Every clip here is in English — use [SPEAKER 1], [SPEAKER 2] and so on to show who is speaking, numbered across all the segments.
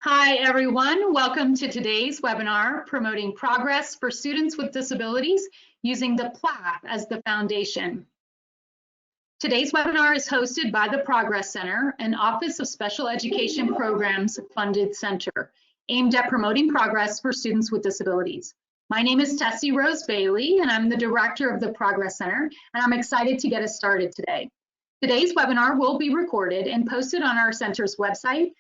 [SPEAKER 1] Hi, everyone. Welcome to today's webinar, Promoting Progress for Students with Disabilities using the PLAAFP as the foundation. Today's webinar is hosted by the Progress Center, an Office of Special Education Programs funded center aimed at promoting progress for students with disabilities. My name is Tessie Rose Bailey, and I'm the director of the Progress Center, and I'm excited to get us started today. Today's webinar will be recorded and posted on our center's website,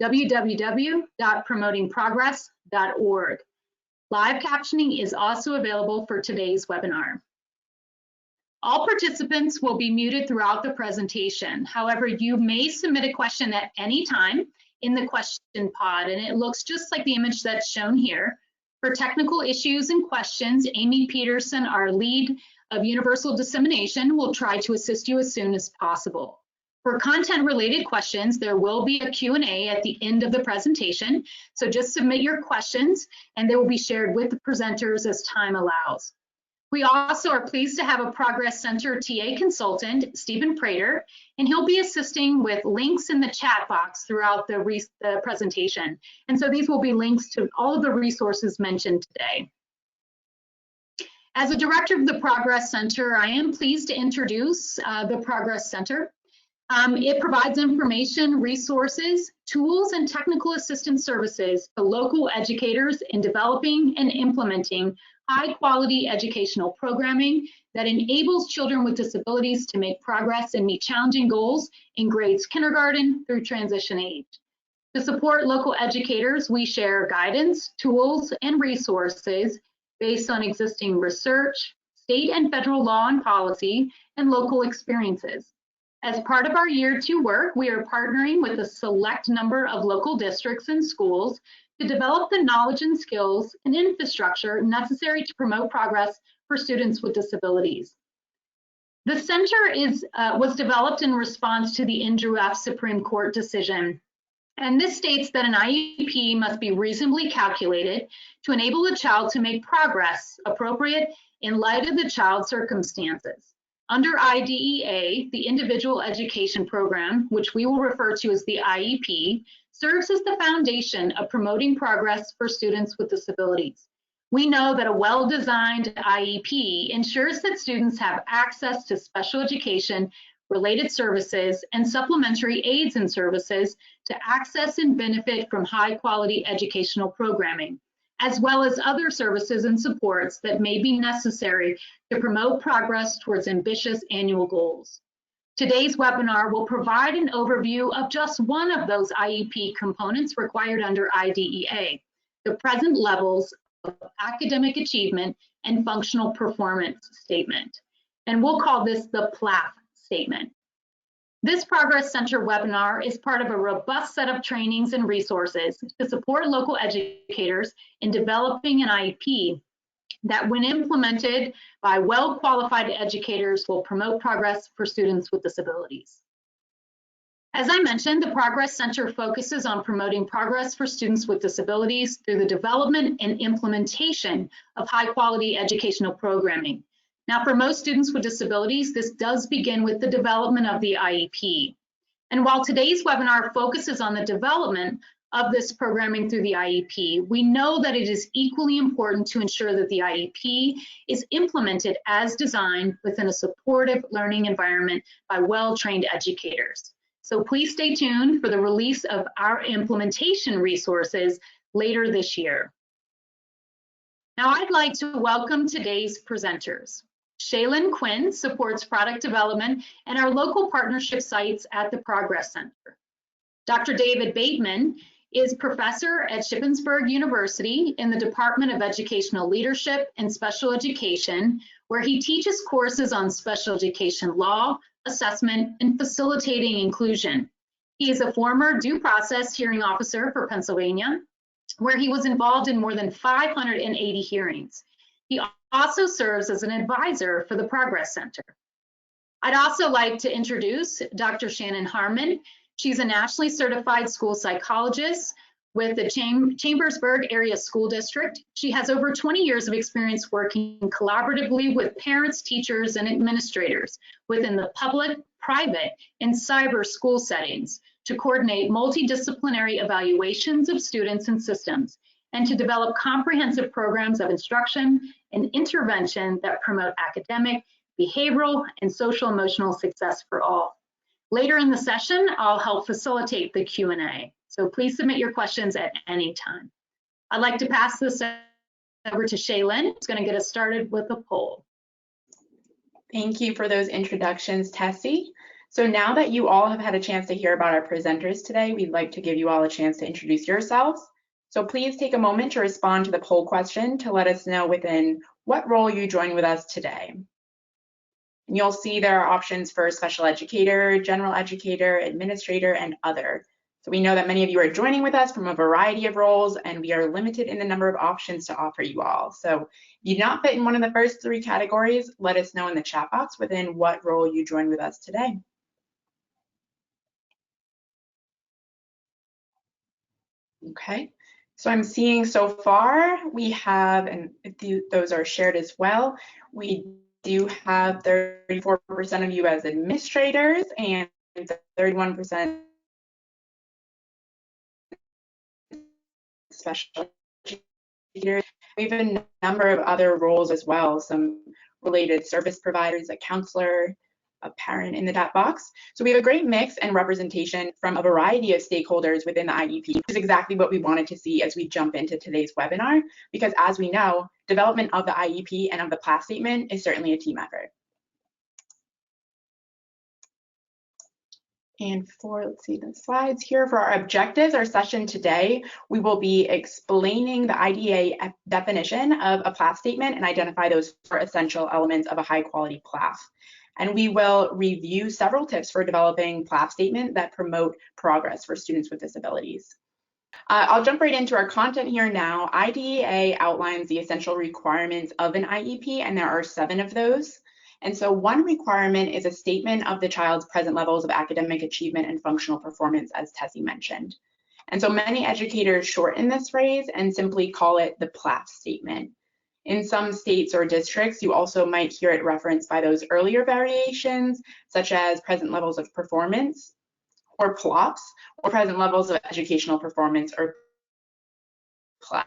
[SPEAKER 1] www.promotingprogress.org. Live captioning is also available for today's webinar. All participants will be muted throughout the presentation. However, you may submit a question at any time in the question pod, and it looks just like the image that's shown here. For technical issues and questions, Amy Peterson, our lead of Universal Dissemination, will try to assist you as soon as possible. For content-related questions, there will be a Q&A at the end of the presentation, so just submit your questions and they will be shared with the presenters as time allows. We also are pleased to have a Progress Center TA consultant, Stephen Prater, and he'll be assisting with links in the chat box throughout the presentation. And so these will be links to all of the resources mentioned today. As a director of the Progress Center, I am pleased to introduce the Progress Center. It provides information, resources, tools, and technical assistance services to local educators in developing and implementing high-quality educational programming that enables children with disabilities to make progress and meet challenging goals in grades kindergarten through transition age. To support local educators, we share guidance, tools, and resources based on existing research, state and federal law and policy, and local experiences. As part of our Year 2 work, we are partnering with a select number of local districts and schools to develop the knowledge and skills and infrastructure necessary to promote progress for students with disabilities. The center was developed in response to the Andrew F. Supreme Court decision, and this states that an IEP must be reasonably calculated to enable a child to make progress appropriate in light of the child's circumstances. Under IDEA, the Individual Education Program, which we will refer to as the IEP, serves as the foundation of promoting progress for students with disabilities. We know that a well-designed IEP ensures that students have access to special education, related services, and supplementary aids and services to access and benefit from high-quality educational programming, as well as other services and supports that may be necessary to promote progress towards ambitious annual goals. Today's webinar will provide an overview of just one of those IEP components required under IDEA, the present levels of academic achievement and functional performance statement. And we'll call this the PLAAFP statement. This Progress Center webinar is part of a robust set of trainings and resources to support local educators in developing an IEP that, when implemented by well-qualified educators, will promote progress for students with disabilities. As I mentioned, the Progress Center focuses on promoting progress for students with disabilities through the development and implementation of high-quality educational programming. Now, for most students with disabilities, this does begin with the development of the IEP. And while today's webinar focuses on the development of this programming through the IEP, we know that it is equally important to ensure that the IEP is implemented as designed within a supportive learning environment by well-trained educators. So please stay tuned for the release of our implementation resources later this year. Now, I'd like to welcome today's presenters. Shaylyn Quinn supports product development and our local partnership sites at the Progress Center. Dr. David Bateman is professor at Chambersburg University in the Department of Educational Leadership and Special Education, where he teaches courses on special education law, assessment, and facilitating inclusion. He is a former due process hearing officer for Pennsylvania, where he was involved in more than 580 hearings. He also serves as an advisor for the Progress Center. I'd also like to introduce Dr. Shannon Harmon. She's a nationally certified school psychologist with the Chambersburg Area School District. She has over 20 years of experience working collaboratively with parents, teachers, and administrators within the public, private, and cyber school settings to coordinate multidisciplinary evaluations of students and systems, and to develop comprehensive programs of instruction and intervention that promote academic, behavioral, and social emotional success for all. Later in the session, I'll help facilitate the Q&A, so please submit your questions at any time. I'd like to pass this over to Shaylyn, who's going to get us started with a poll.
[SPEAKER 2] Thank you for those introductions, Tessie. So now that you all have had a chance to hear about our presenters today, we'd like to give you all a chance to introduce yourselves. So please take a moment to respond to the poll question to let us know within what role you join with us today. And you'll see there are options for special educator, general educator, administrator, and other. So we know that many of you are joining with us from a variety of roles, and we are limited in the number of options to offer you all. So if you do not fit in one of the first three categories, let us know in the chat box within what role you join with us today. Okay, so I'm seeing so far we have, and if those are shared as well, we do have 34% of you as administrators and 31% special educators. We have a number of other roles as well, some related service providers, a counselor, a parent in the chat box. So we have a great mix and representation from a variety of stakeholders within the IEP, which is exactly what we wanted to see as we jump into today's webinar, because as we know, development of the IEP and of the PLAAFP statement is certainly a team effort. And for, let's see the slides here, for our objectives, our session today, we will be explaining the IDEA definition of a PLAAFP statement and identify those 4 essential elements of a high quality PLAAFP. And we will review several tips for developing PLAAFP statement that promote progress for students with disabilities. I'll jump right into our content here now. IDEA outlines the essential requirements of an IEP, and there are 7 of those. And so one requirement is a statement of the child's present levels of academic achievement and functional performance, as Tessie mentioned. And so many educators shorten this phrase and simply call it the PLAAFP statement. In some states or districts, you also might hear it referenced by those earlier variations, such as present levels of performance, or PLOPs, or present levels of educational performance, or PLAAFP.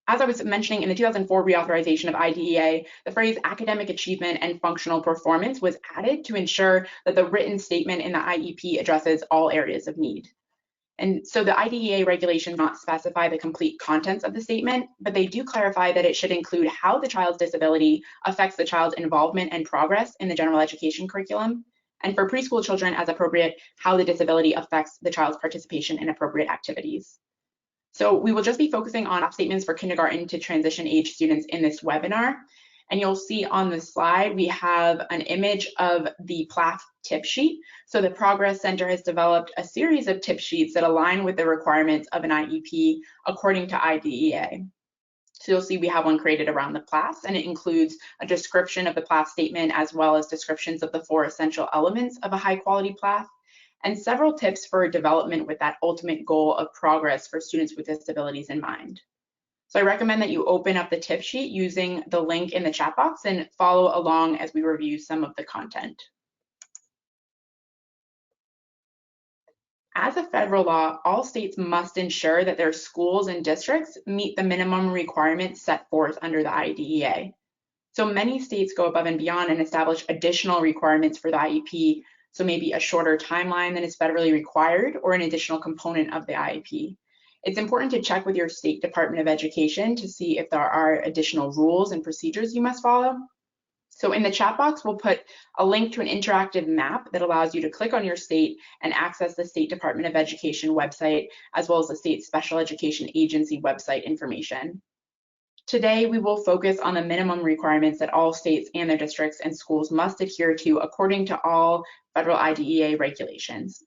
[SPEAKER 2] As I was mentioning, in the 2004 reauthorization of IDEA, the phrase academic achievement and functional performance was added to ensure that the written statement in the IEP addresses all areas of need. And so the IDEA regulations do not specify the complete contents of the statement, but they do clarify that it should include how the child's disability affects the child's involvement and progress in the general education curriculum, and for preschool children, as appropriate, how the disability affects the child's participation in appropriate activities. So we will just be focusing on statements for kindergarten to transition age students in this webinar. And you'll see on the slide, we have an image of the PLAAFP tip sheet. So the Progress Center has developed a series of tip sheets that align with the requirements of an IEP according to IDEA. So you'll see we have one created around the PLAAFPs, and it includes a description of the PLAAFP statement as well as descriptions of the 4 essential elements of a high quality PLAAFP, and several tips for development with that ultimate goal of progress for students with disabilities in mind. So I recommend that you open up the tip sheet using the link in the chat box and follow along as we review some of the content. As a federal law, all states must ensure that their schools and districts meet the minimum requirements set forth under the IDEA. So many states go above and beyond and establish additional requirements for the IEP, so maybe a shorter timeline than is federally required or an additional component of the IEP. It's important to check with your state Department of Education to see if there are additional rules and procedures you must follow. So in the chat box, we'll put a link to an interactive map that allows you to click on your state and access the State Department of Education website, as well as the state special education agency website information. Today, we will focus on the minimum requirements that all states and their districts and schools must adhere to according to all federal IDEA regulations.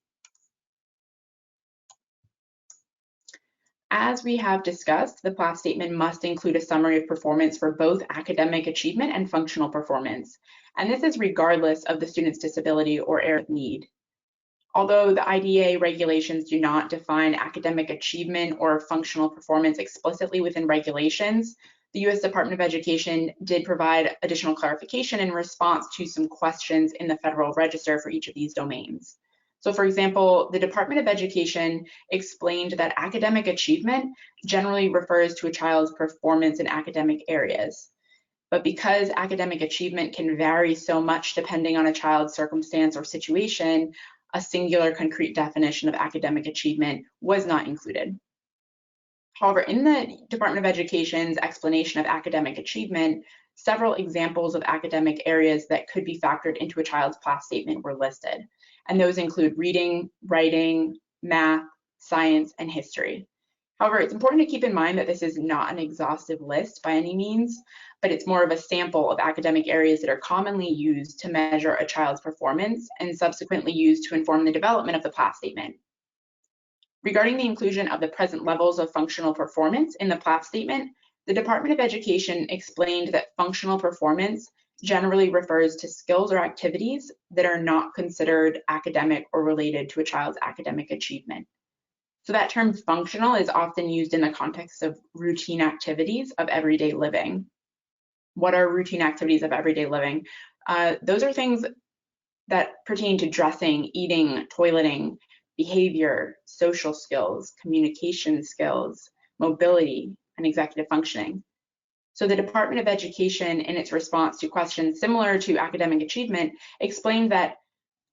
[SPEAKER 2] As we have discussed, the PLAAFP statement must include a summary of performance for both academic achievement and functional performance, and this is regardless of the student's disability or area of need. Although the IDEA regulations do not define academic achievement or functional performance explicitly within regulations, the U.S. Department of Education did provide additional clarification in response to some questions in the Federal Register for each of these domains. So for example, the Department of Education explained that academic achievement generally refers to a child's performance in academic areas. But because academic achievement can vary so much depending on a child's circumstance or situation, a singular concrete definition of academic achievement was not included. However, in the Department of Education's explanation of academic achievement, several examples of academic areas that could be factored into a child's PLAAFP statement were listed. And those include reading, writing, math, science, and history. However, it's important to keep in mind that this is not an exhaustive list by any means, but it's more of a sample of academic areas that are commonly used to measure a child's performance and subsequently used to inform the development of the PLAAFP statement. Regarding the inclusion of the present levels of functional performance in the PLAAFP statement, the Department of Education explained that functional performance generally refers to skills or activities that are not considered academic or related to a child's academic achievement. So that term functional is often used in the context of routine activities of everyday living. What are routine activities of everyday living? Those are things that pertain to dressing, eating, toileting, behavior, social skills, communication skills, mobility, and executive functioning. So the Department of Education, in its response to questions similar to academic achievement, explained that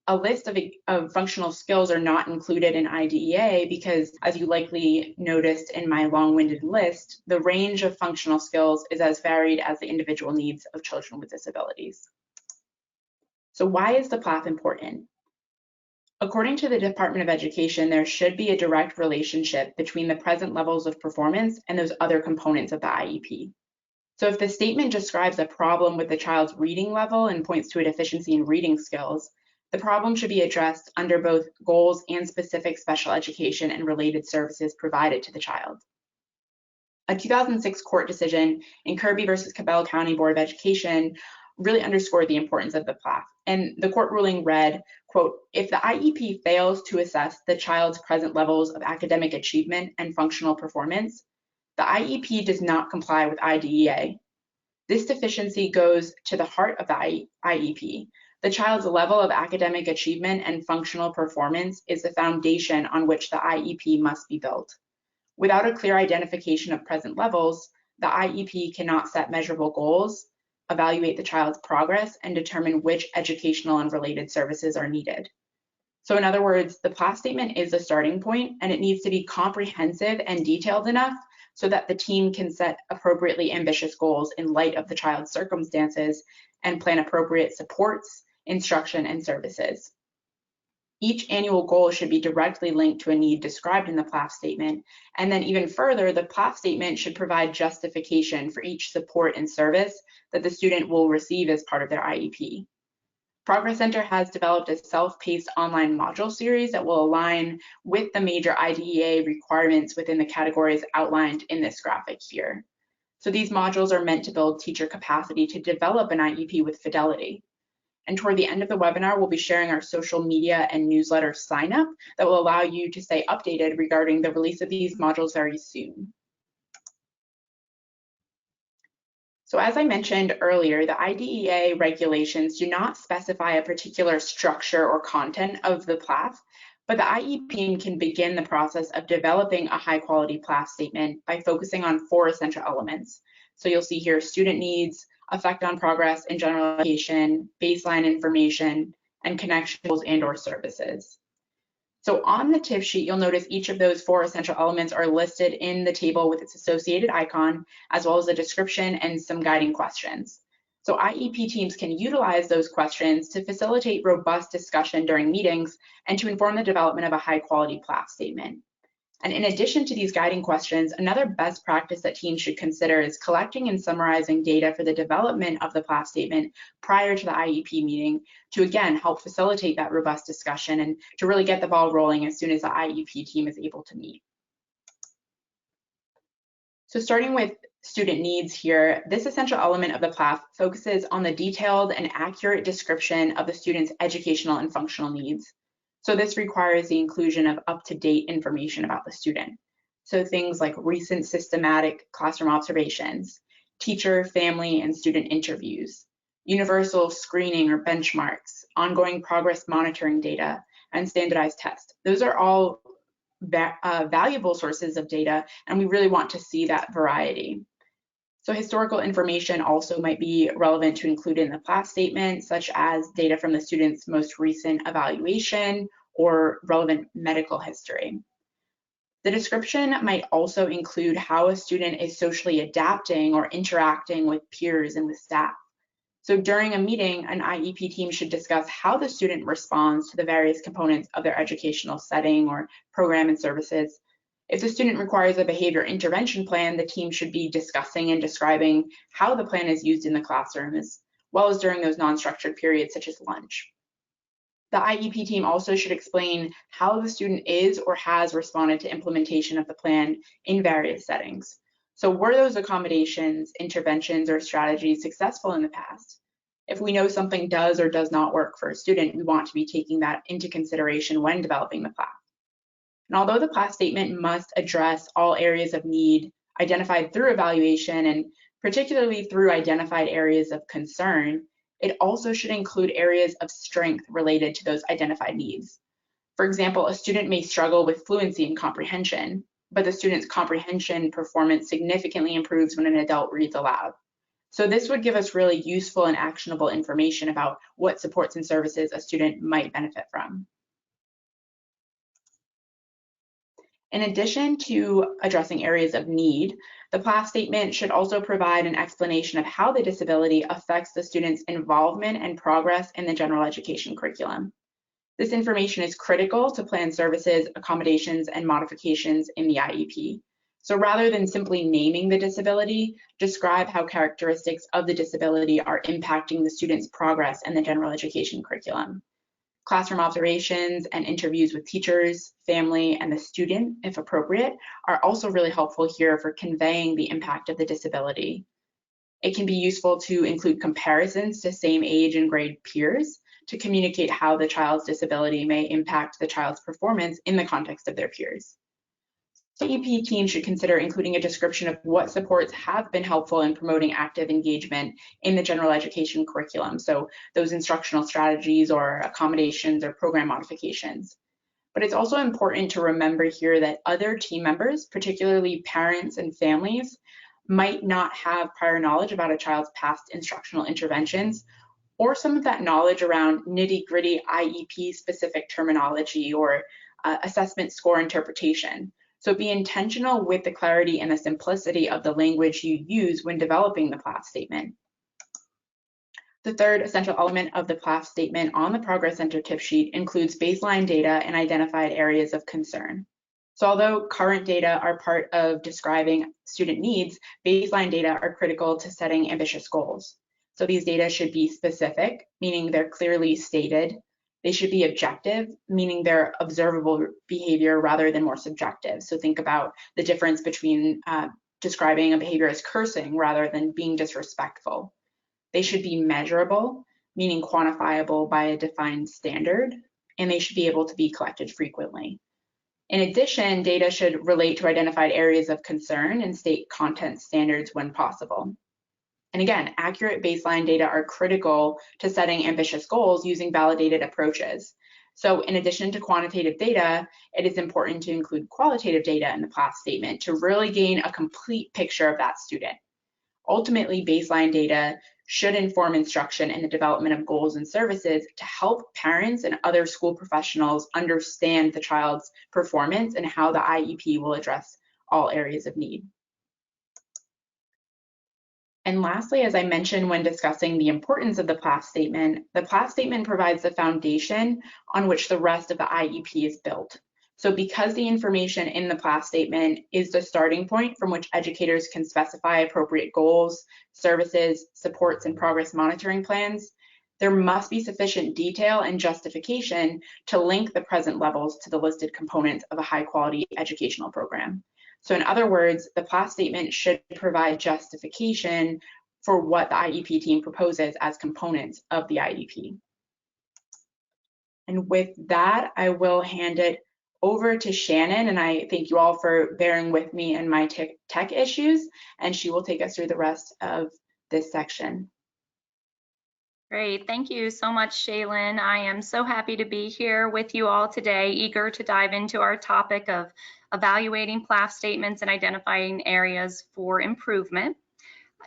[SPEAKER 2] a list of functional skills are not included in IDEA because, as you likely noticed in my long-winded list, the range of functional skills is as varied as the individual needs of children with disabilities. So why is the PLAAFP important? According to the Department of Education, there should be a direct relationship between the present levels of performance and those other components of the IEP. So if the statement describes a problem with the child's reading level and points to a deficiency in reading skills, the problem should be addressed under both goals and specific special education and related services provided to the child. A 2006 court decision in Kirby versus Cabell County Board of Education really underscored the importance of the PLAAFP. And the court ruling read, quote, if the IEP fails to assess the child's present levels of academic achievement and functional performance, the IEP does not comply with IDEA. This deficiency goes to the heart of the IEP. The child's level of academic achievement and functional performance is the foundation on which the IEP must be built. Without a clear identification of present levels, the IEP cannot set measurable goals, evaluate the child's progress, and determine which educational and related services are needed. So in other words, the PLAAFP statement is the starting point, and it needs to be comprehensive and detailed enough so that the team can set appropriately ambitious goals in light of the child's circumstances and plan appropriate supports, instruction, and services. Each annual goal should be directly linked to a need described in the PLAAFP statement, and then even further, the PLAAFP statement should provide justification for each support and service that the student will receive as part of their IEP. Progress Center has developed a self-paced online module series that will align with the major IDEA requirements within the categories outlined in this graphic here. So these modules are meant to build teacher capacity to develop an IEP with fidelity. And toward the end of the webinar, we'll be sharing our social media and newsletter sign up that will allow you to stay updated regarding the release of these modules very soon. So as I mentioned earlier, the IDEA regulations do not specify a particular structure or content of the PLAAFP, but the IEP team can begin the process of developing a high-quality PLAAFP statement by focusing on 4 essential elements. So you'll see here student needs, effect on progress in general education, baseline information, and connections and/or services. So on the tip sheet, you'll notice each of those 4 essential elements are listed in the table with its associated icon, as well as a description and some guiding questions. So IEP teams can utilize those questions to facilitate robust discussion during meetings and to inform the development of a high-quality PLAAFP statement. And in addition to these guiding questions, another best practice that teams should consider is collecting and summarizing data for the development of the PLAAFP statement prior to the IEP meeting to, again, help facilitate that robust discussion and to really get the ball rolling as soon as the IEP team is able to meet. So starting with student needs here, this essential element of the PLAAFP focuses on the detailed and accurate description of the student's educational and functional needs. So this requires the inclusion of up-to-date information about the student. So things like recent systematic classroom observations, teacher, family, and student interviews, universal screening or benchmarks, ongoing progress monitoring data, and standardized tests. Those are all valuable sources of data, and we really want to see that variety. So historical information also might be relevant to include in the PLAAFP statement, such as data from the student's most recent evaluation or relevant medical history. The description might also include how a student is socially adapting or interacting with peers and with staff. So during a meeting, an IEP team should discuss how the student responds to the various components of their educational setting or program and services. If the student requires a behavior intervention plan, the team should be discussing and describing how the plan is used in the classroom, as well as during those non-structured periods such as lunch. The IEP team also should explain how the student is or has responded to implementation of the plan in various settings. So were those accommodations, interventions, or strategies successful in the past? If we know something does or does not work for a student, we want to be taking that into consideration when developing the PLAAFP. And although the PLAAFP statement must address all areas of need identified through evaluation, and particularly through identified areas of concern, it also should include areas of strength related to those identified needs. For example, a student may struggle with fluency and comprehension, but the student's comprehension performance significantly improves when an adult reads aloud. So this would give us really useful and actionable information about what supports and services a student might benefit from. In addition to addressing areas of need, the PLAAFP statement should also provide an explanation of how the disability affects the student's involvement and progress in the general education curriculum. This information is critical to plan services, accommodations, and modifications in the IEP. So rather than simply naming the disability, describe how characteristics of the disability are impacting the student's progress in the general education curriculum. Classroom observations and interviews with teachers, family, and the student, if appropriate, are also really helpful here for conveying the impact of the disability. It can be useful to include comparisons to same age and grade peers to communicate how the child's disability may impact the child's performance in the context of their peers. The IEP team should consider including a description of what supports have been helpful in promoting active engagement in the general education curriculum, so those instructional strategies or accommodations or program modifications. But it's also important to remember here that other team members, particularly parents and families, might not have prior knowledge about a child's past instructional interventions, or some of that knowledge around nitty-gritty IEP-specific terminology or assessment score interpretation. So be intentional with the clarity and the simplicity of the language you use when developing the PLAAFP statement. The third essential element of the PLAAFP statement on the Progress Center tip sheet includes baseline data and identified areas of concern. So although current data are part of describing student needs, baseline data are critical to setting ambitious goals. So these data should be specific, meaning they're clearly stated. They should be objective, meaning they're observable behavior rather than more subjective. So think about the difference between describing a behavior as cursing rather than being disrespectful. They should be measurable, meaning quantifiable by a defined standard, and they should be able to be collected frequently. In addition, data should relate to identified areas of concern and state content standards when possible. And again, accurate baseline data are critical to setting ambitious goals using validated approaches. So in addition to quantitative data, it is important to include qualitative data in the PLAAFP statement to really gain a complete picture of that student. Ultimately, baseline data should inform instruction and the development of goals and services to help parents and other school professionals understand the child's performance and how the IEP will address all areas of need. And lastly, as I mentioned when discussing the importance of the PLAAFP statement provides the foundation on which the rest of the IEP is built. So because the information in the PLAAFP statement is the starting point from which educators can specify appropriate goals, services, supports, and progress monitoring plans, there must be sufficient detail and justification to link the present levels to the listed components of a high-quality educational program. So in other words, the PLAAFP statement should provide justification for what the IEP team proposes as components of the IEP. And with that, I will hand it over to Shannon, and I thank you all for bearing with me and my tech issues, and she will take us through the rest of this section.
[SPEAKER 3] Great. Thank you so much, Shaylyn. I am so happy to be here with you all today, eager to dive into our topic of evaluating PLAAFP statements and identifying areas for improvement.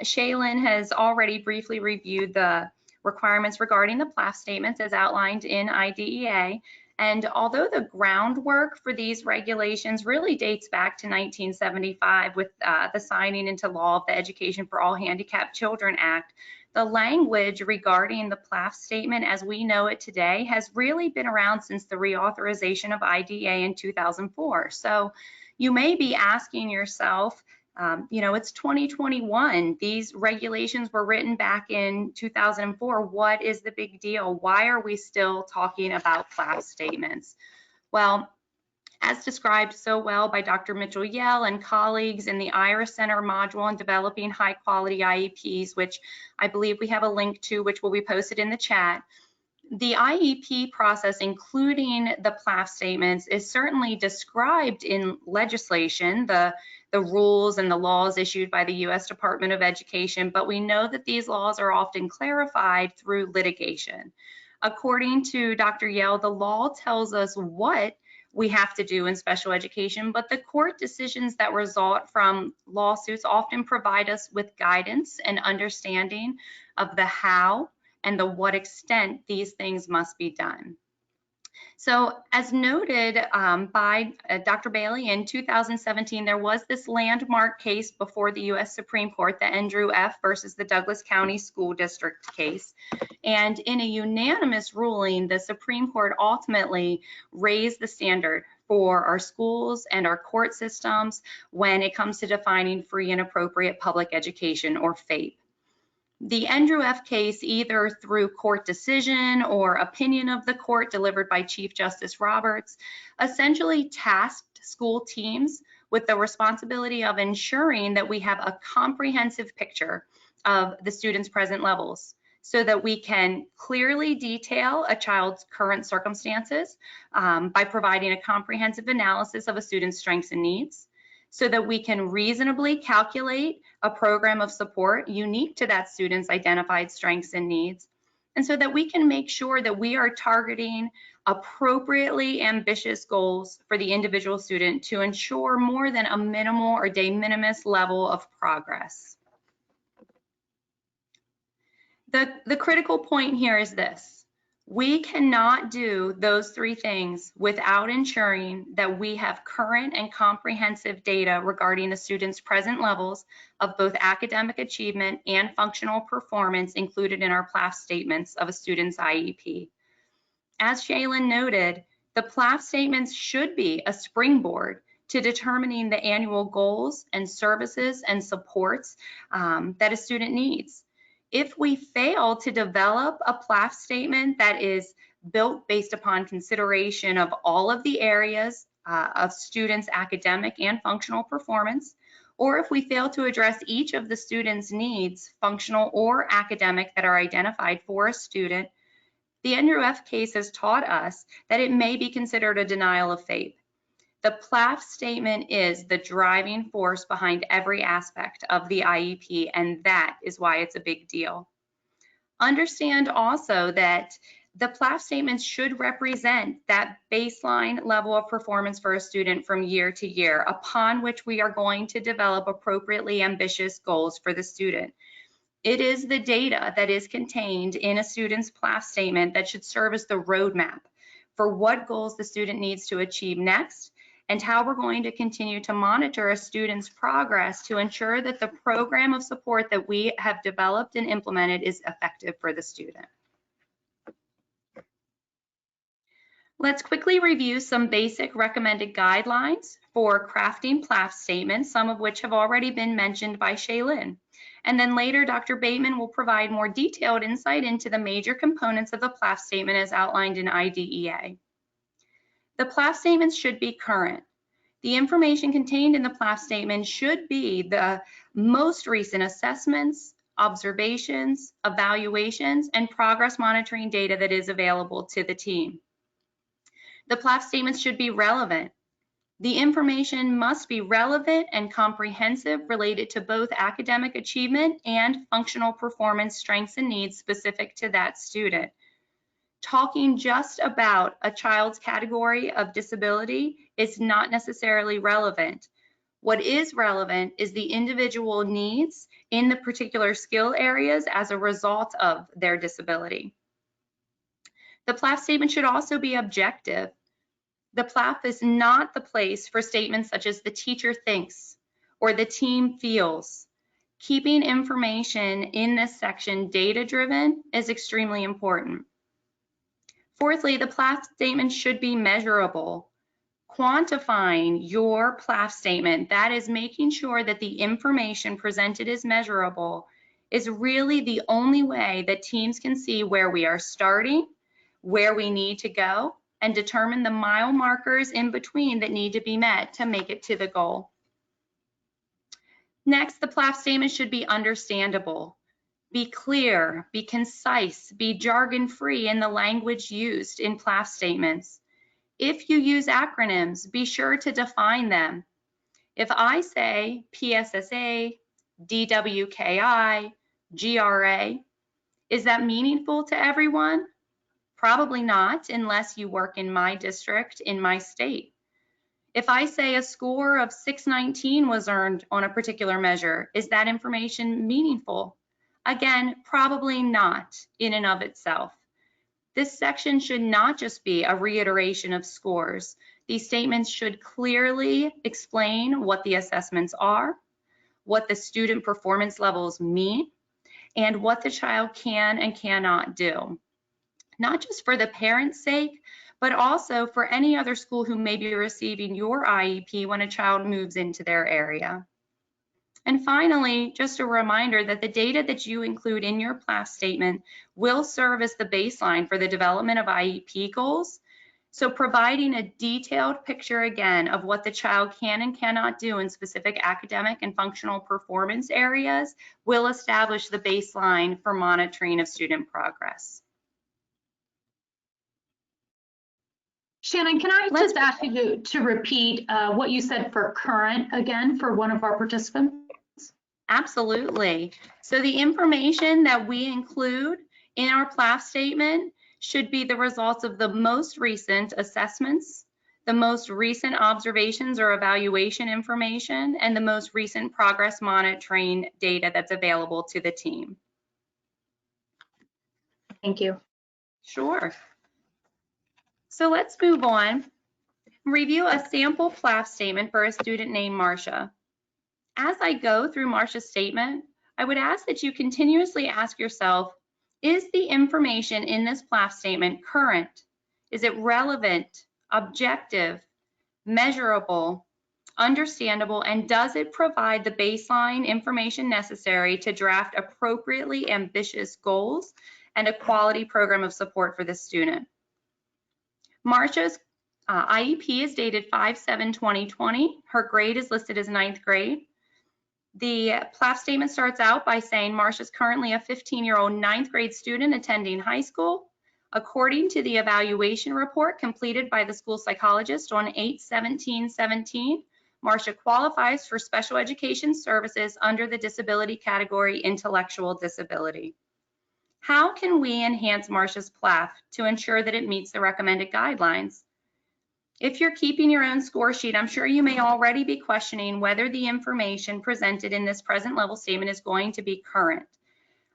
[SPEAKER 3] Shaylyn has already briefly reviewed the requirements regarding the PLAAFP statements as outlined in IDEA. And although the groundwork for these regulations really dates back to 1975 with the signing into law of the Education for All Handicapped Children Act, the language regarding the PLAAFP statement as we know it today has really been around since the reauthorization of IDEA in 2004. So you may be asking yourself, it's 2021. These regulations were written back in 2004. What is the big deal? Why are we still talking about PLAAFP statements? Well, as described so well by Dr. Mitchell-Yell and colleagues in the IRIS Center module on developing high quality IEPs, which I believe we have a link to, which will be posted in the chat. The IEP process, including the PLAAFP statements, is certainly described in legislation, the rules and the laws issued by the U.S. Department of Education, but we know that these laws are often clarified through litigation. According to Dr. Yell, the law tells us what we have to do in special education, but the court decisions that result from lawsuits often provide us with guidance and understanding of the how and the what extent these things must be done. So as noted by Dr. Bailey in 2017, there was this landmark case before the U.S. Supreme Court, the Andrew F. versus the Douglas County School District case. And in a unanimous ruling, the Supreme Court ultimately raised the standard for our schools and our court systems when it comes to defining free and appropriate public education, or FAPE. The Andrew F. case, either through court decision or opinion of the court delivered by Chief Justice Roberts, essentially tasked school teams with the responsibility of ensuring that we have a comprehensive picture of the students' present levels so that we can clearly detail a child's current circumstances by providing a comprehensive analysis of a student's strengths and needs, so that we can reasonably calculate a program of support unique to that student's identified strengths and needs, and so that we can make sure that we are targeting appropriately ambitious goals for the individual student to ensure more than a minimal or de minimis level of progress. The critical point here is this: we cannot do those three things without ensuring that we have current and comprehensive data regarding the student's present levels of both academic achievement and functional performance included in our PLAAFP statements of a student's IEP. As Shaylyn noted, the PLAAFP statements should be a springboard to determining the annual goals and services and supports that a student needs. If we fail to develop a PLAAFP statement that is built based upon consideration of all of the areas of students' academic and functional performance, or if we fail to address each of the students' needs, functional or academic, that are identified for a student, the Andrew F. case has taught us that it may be considered a denial of FAPE. The PLAAFP statement is the driving force behind every aspect of the IEP, and that is why it's a big deal. Understand also that the PLAAFP statements should represent that baseline level of performance for a student from year to year, upon which we are going to develop appropriately ambitious goals for the student. It is the data that is contained in a student's PLAAFP statement that should serve as the roadmap for what goals the student needs to achieve next, and how we're going to continue to monitor a student's progress to ensure that the program of support that we have developed and implemented is effective for the student. Let's quickly review some basic recommended guidelines for crafting PLAAFP statements, some of which have already been mentioned by Shaylyn. And then later, Dr. Bateman will provide more detailed insight into the major components of the PLAAFP statement as outlined in IDEA. The PLAAFP statements should be current. The information contained in the PLAAFP statement should be the most recent assessments, observations, evaluations, and progress monitoring data that is available to the team. The PLAAFP statements should be relevant, The information must be relevant and comprehensive, related to both academic achievement and functional performance strengths and needs specific to that student. Talking just about a child's category of disability is not necessarily relevant. What is relevant is the individual needs in the particular skill areas as a result of their disability. The PLAAFP statement should also be objective. The PLAAFP is not the place for statements such as the teacher thinks or the team feels. Keeping information in this section data-driven is extremely important. Fourthly, the PLAAFP statement should be measurable. Quantifying your PLAAFP statement, that is making sure that the information presented is measurable, is really the only way that teams can see where we are starting, where we need to go, and determine the mile markers in between that need to be met to make it to the goal. Next, the PLAAFP statement should be understandable. Be clear, be concise, be jargon-free in the language used in PLAAFP statements. If you use acronyms, be sure to define them. If I say PSSA, DWKI, GRA, is that meaningful to everyone? Probably not, unless you work in my district, in my state. If I say a score of 619 was earned on a particular measure, is that information meaningful? Again, probably not in and of itself. This section should not just be a reiteration of scores. These statements should clearly explain what the assessments are, what the student performance levels mean, and what the child can and cannot do. Not just for the parent's sake, but also for any other school who may be receiving your IEP when a child moves into their area. And finally, just a reminder that the data that you include in your PLAAFP statement will serve as the baseline for the development of IEP goals. So providing a detailed picture again of what the child can and cannot do in specific academic and functional performance areas will establish the baseline for monitoring of student progress.
[SPEAKER 1] Shannon, can I just ask you to repeat what you said for current again for one of our participants?
[SPEAKER 3] Absolutely. So the information that we include in our PLAAFP statement should be the results of the most recent assessments, the most recent observations or evaluation information, and the most recent progress monitoring data that's available to the team.
[SPEAKER 1] Thank you.
[SPEAKER 3] Sure. So let's move on. Review a sample PLAAFP statement for a student named Marcia. As I go through Marcia's statement, I would ask that you continuously ask yourself, is the information in this PLAAFP statement current? Is it relevant, objective, measurable, understandable, and does it provide the baseline information necessary to draft appropriately ambitious goals and a quality program of support for the student? Marcia's IEP is dated 5/7/2020. Her grade is listed as 9th grade. The PLAAFP statement starts out by saying Marcia is currently a 15-year-old 9th grade student attending high school. According to the evaluation report completed by the school psychologist on 8/17/17, Marcia qualifies for special education services under the disability category intellectual disability. How can we enhance Marcia's PLAAFP to ensure that it meets the recommended guidelines? If you're keeping your own score sheet, I'm sure you may already be questioning whether the information presented in this present level statement is going to be current.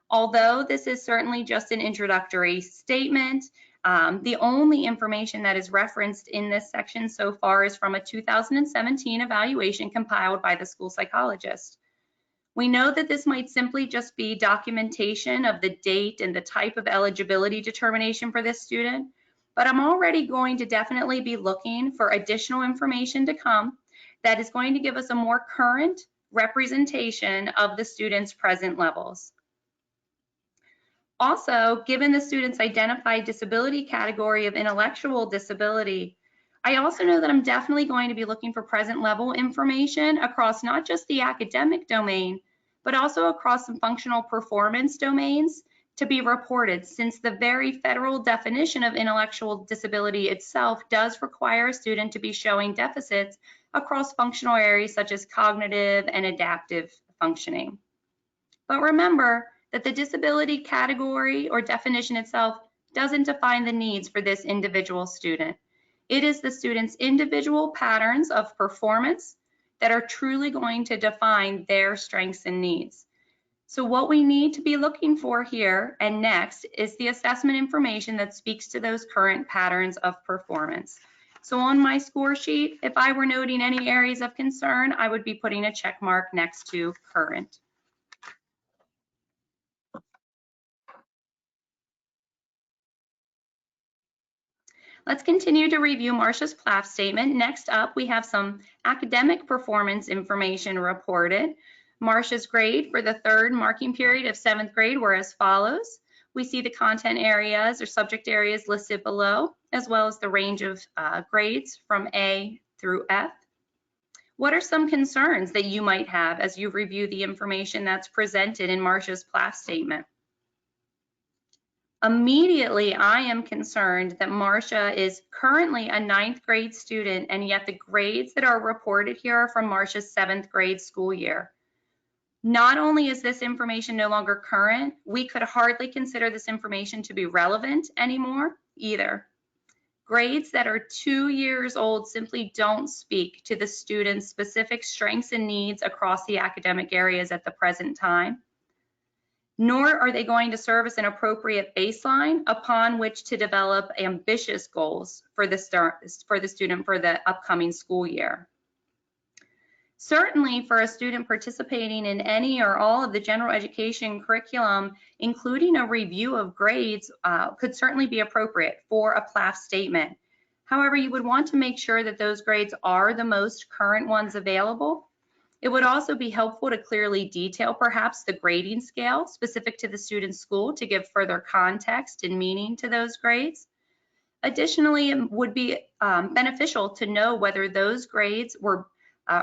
[SPEAKER 3] Although this is certainly just an introductory statement, the only information that is referenced in this section so far is from a 2017 evaluation compiled by the school psychologist. We know that this might simply just be documentation of the date and the type of eligibility determination for this student, but I'm already going to definitely be looking for additional information to come that is going to give us a more current representation of the student's present levels. Also, given the student's identified disability category of intellectual disability, I also know that I'm definitely going to be looking for present level information across not just the academic domain, but also across some functional performance domains to be reported, since the very federal definition of intellectual disability itself does require a student to be showing deficits across functional areas such as cognitive and adaptive functioning. But remember that the disability category or definition itself doesn't define the needs for this individual student. It is the student's individual patterns of performance that are truly going to define their strengths and needs. So what we need to be looking for here and next is the assessment information that speaks to those current patterns of performance. So on my score sheet, if I were noting any areas of concern, I would be putting a check mark next to current. Let's continue to review Marcia's PLAAFP statement. Next up, we have some academic performance information reported. Marcia's grade for the third marking period of 7th grade were as follows. We see the content areas or subject areas listed below, as well as the range of grades from A through F. What are some concerns that you might have as you review the information that's presented in Marcia's PLAAFP statement? Immediately, I am concerned that Marcia is currently a 9th grade student, and yet the grades that are reported here are from Marcia's 7th grade school year. Not only is this information no longer current, we could hardly consider this information to be relevant anymore either. Grades that are 2 years old simply don't speak to the student's specific strengths and needs across the academic areas at the present time, nor are they going to serve as an appropriate baseline upon which to develop ambitious goals for the student for the upcoming school year. Certainly for a student participating in any or all of the general education curriculum, including a review of grades could certainly be appropriate for a PLAAFP statement. However, you would want to make sure that those grades are the most current ones available. It would also be helpful to clearly detail perhaps the grading scale specific to the student's school to give further context and meaning to those grades. Additionally, it would be beneficial to know whether those grades were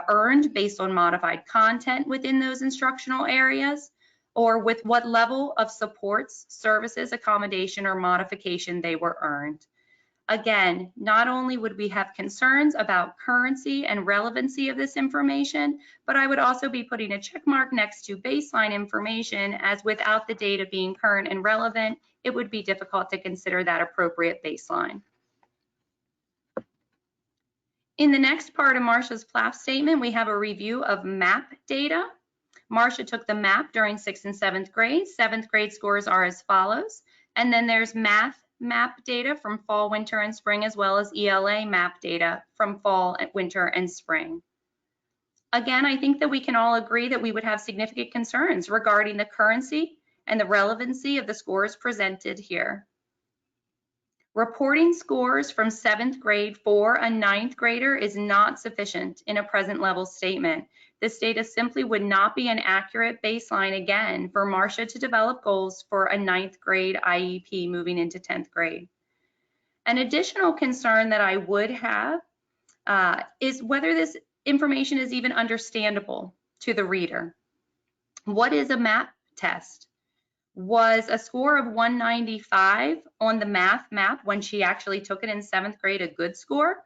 [SPEAKER 3] earned based on modified content within those instructional areas, or with what level of supports, services, accommodation, or modification they were earned. Again, not only would we have concerns about currency and relevancy of this information, but I would also be putting a check mark next to baseline information, as without the data being current and relevant, it would be difficult to consider that appropriate baseline. In the next part of Marcia's PLAAFP statement, we have a review of MAP data. Marcia took the MAP during 6th and 7th grade. 7th grade scores are as follows. And then there's math MAP data from fall, winter, and spring, as well as ELA MAP data from fall, winter, and spring. Again, I think that we can all agree that we would have significant concerns regarding the currency and the relevancy of the scores presented here. Reporting scores from 7th grade for a 9th grader is not sufficient in a present level statement. This data simply would not be an accurate baseline, again, for Marcia to develop goals for a 9th grade IEP moving into 10th grade. An additional concern that I would have is whether this information is even understandable to the reader. What is a MAP test? Was a score of 195 on the math MAP when she actually took it in 7th grade a good score?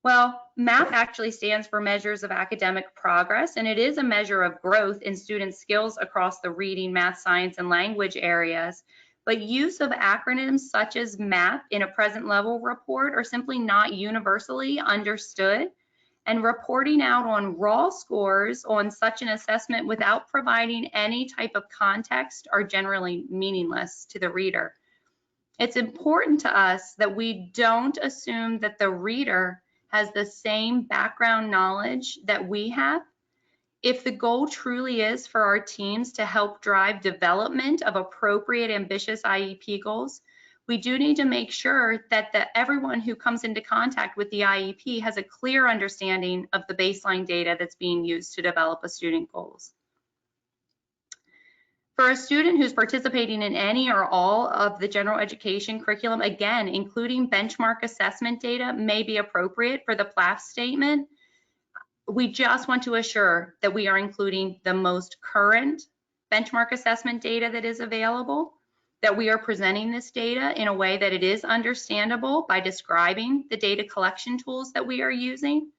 [SPEAKER 3] Well, MAP actually stands for Measures of Academic Progress, and it is a measure of growth in student skills across the reading, math, science, and language areas. But use of acronyms such as MAP in a present level report are simply not universally understood. And reporting out on raw scores on such an assessment without providing any type of context are generally meaningless to the reader. It's important to us that we don't assume that the reader has the same background knowledge that we have. If the goal truly is for our teams to help drive development of appropriate, ambitious IEP goals, we do need to make sure that everyone who comes into contact with the IEP has a clear understanding of the baseline data that's being used to develop a student goals. For a student who's participating in any or all of the general education curriculum, again, including benchmark assessment data may be appropriate for the PLAAFP statement. We just want to assure that we are including the most current benchmark assessment data that is available. that we are presenting this data in a way that it is understandable by describing the data collection tools that we are using,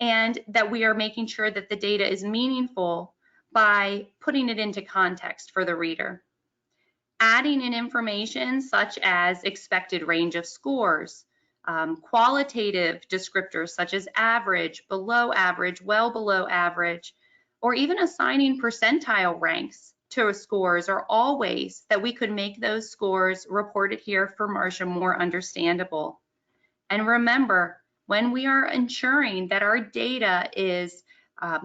[SPEAKER 3] and that we are making sure that the data is meaningful by putting it into context for the reader. Adding in information such as expected range of scores, qualitative descriptors such as average, below average, well below average, or even assigning percentile ranks to scores are all ways that we could make those scores reported here for Marcia more understandable. And remember, when we are ensuring that our data is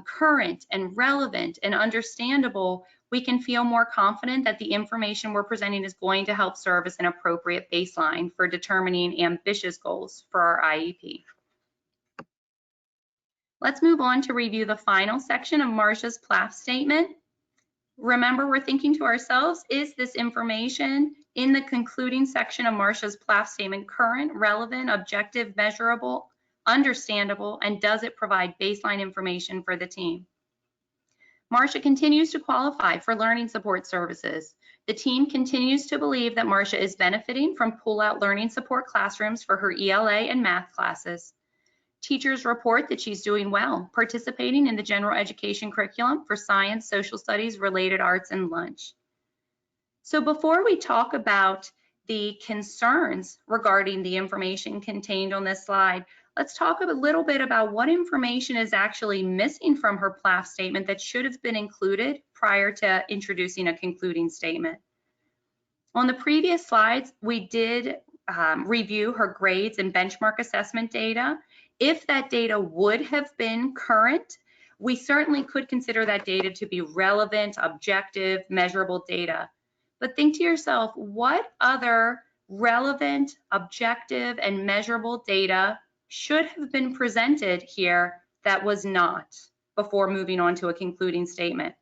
[SPEAKER 3] current and relevant and understandable, we can feel more confident that the information we're presenting is going to help serve as an appropriate baseline for determining ambitious goals for our IEP. Let's move on to review the final section of Marcia's PLAAFP statement. Remember, we're thinking to ourselves, is this information in the concluding section of Marcia's PLAAFP statement current, relevant, objective, measurable, understandable, and does it provide baseline information for the team? Marcia continues to qualify for learning support services. The team continues to believe that Marcia is benefiting from pull-out learning support classrooms for her ELA and math classes. Teachers report that she's doing well, participating in the general education curriculum for science, social studies, related arts, and lunch. So before we talk about the concerns regarding the information contained on this slide, let's talk a little bit about what information is actually missing from her PLAAFP statement that should have been included prior to introducing a concluding statement. On the previous slides, we did review her grades and benchmark assessment data. If that data would have been current, we certainly could consider that data to be relevant, objective, measurable data. But think to yourself, what other relevant, objective, and measurable data should have been presented here that was not before moving on to a concluding statement?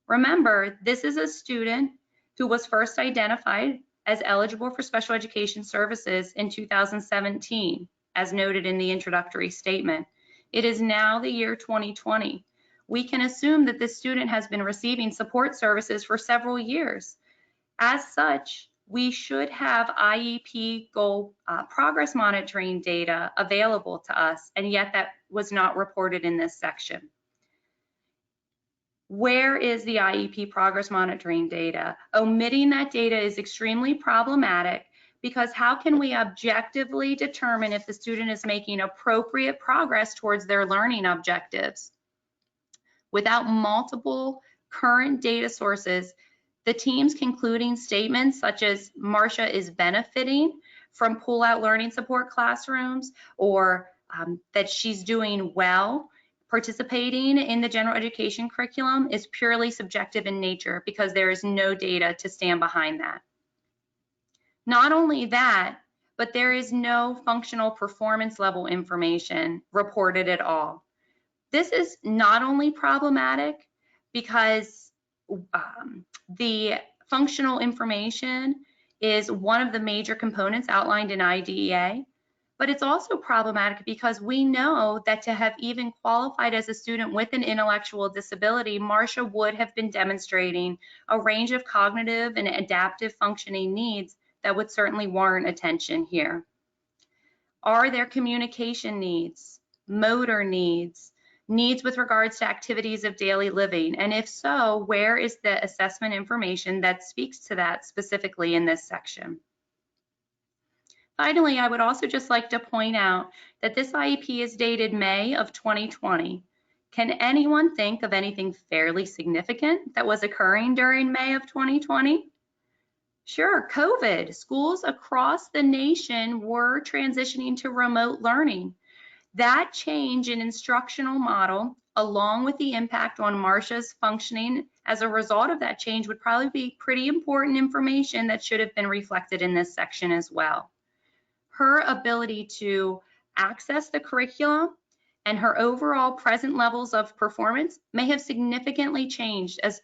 [SPEAKER 3] Remember, this is a student who was first identified as eligible for special education services in 2017, as noted in the introductory statement. It is now the year 2020. We can assume that this student has been receiving support services for several years. As such, we should have IEP goal progress monitoring data available to us, and yet that was not reported in this section. Where is the IEP progress monitoring data? Omitting that data is extremely problematic, because how can we objectively determine if the student is making appropriate progress towards their learning objectives? Without multiple current data sources, the team's concluding statements such as Marcia is benefiting from pull-out learning support classrooms, or that she's doing well participating in the general education curriculum, is purely subjective in nature, because there is no data to stand behind that. Not only that, but there is no functional performance level information reported at all. This is not only problematic because the functional information is one of the major components outlined in IDEA, but it's also problematic because we know that to have even qualified as a student with an intellectual disability, Marcia would have been demonstrating a range of cognitive and adaptive functioning needs that would certainly warrant attention here. Are there communication needs, motor needs, needs with regards to activities of daily living? And if so, where is the assessment information that speaks to that specifically in this section? Finally, I would also just like to point out that this IEP is dated May of 2020. Can anyone think of anything fairly significant that was occurring during May of 2020? Sure, COVID. Schools across the nation were transitioning to remote learning. That change in instructional model, along with the impact on Marcia's functioning as a result of that change, would probably be pretty important information that should have been reflected in this section as well. Her ability to access the curriculum and her overall present levels of performance may have significantly changed as